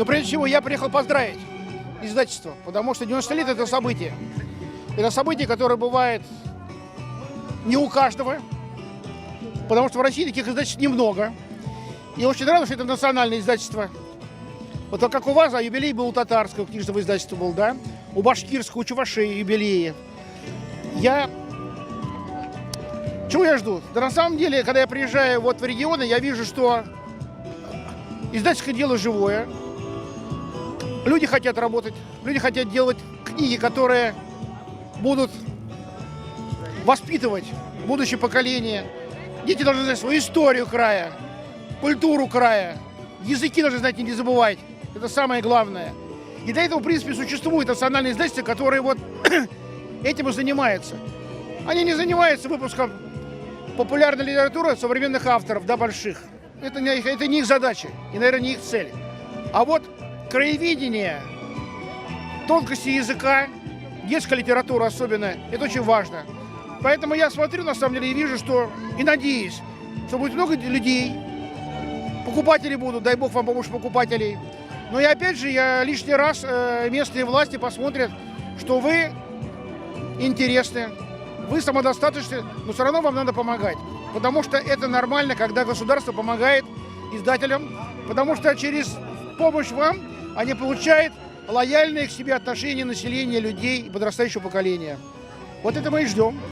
Но прежде всего я приехал поздравить издательство, потому что 90 лет – это событие. Это событие, которое бывает не у каждого, потому что в России таких издательств немного. И очень рад, что это национальное издательство. Вот как у вас, юбилей был у татарского книжного издательства был, да? У башкирского, у чувашей юбилеи. Чего я жду? Да на самом деле, когда я приезжаю вот в регионы, я вижу, что издательское дело живое. Люди хотят работать, люди хотят делать книги, которые будут воспитывать будущее поколение. Дети должны знать свою историю края, культуру края, языки должны знать и не забывать. Это самое главное. И для этого, в принципе, существует национальные издательства, которые вот этим и занимаются. Они не занимаются выпуском популярной литературы современных авторов, да, больших. Это не их задача и, наверное, не их цель. А вот краеведение, тонкости языка, детская литература особенно, это очень важно. Поэтому я смотрю, на самом деле, и вижу, что, и надеюсь, что будет много людей, покупатели будут, дай бог вам помощь покупателей. Но и опять же, я лишний раз местные власти посмотрят, что вы интересны, вы самодостаточны, но все равно вам надо помогать. Потому что это нормально, когда государство помогает издателям, потому что через помощь вам они получают лояльные к себе отношения населения, людей и подрастающего поколения. Вот это мы и ждем.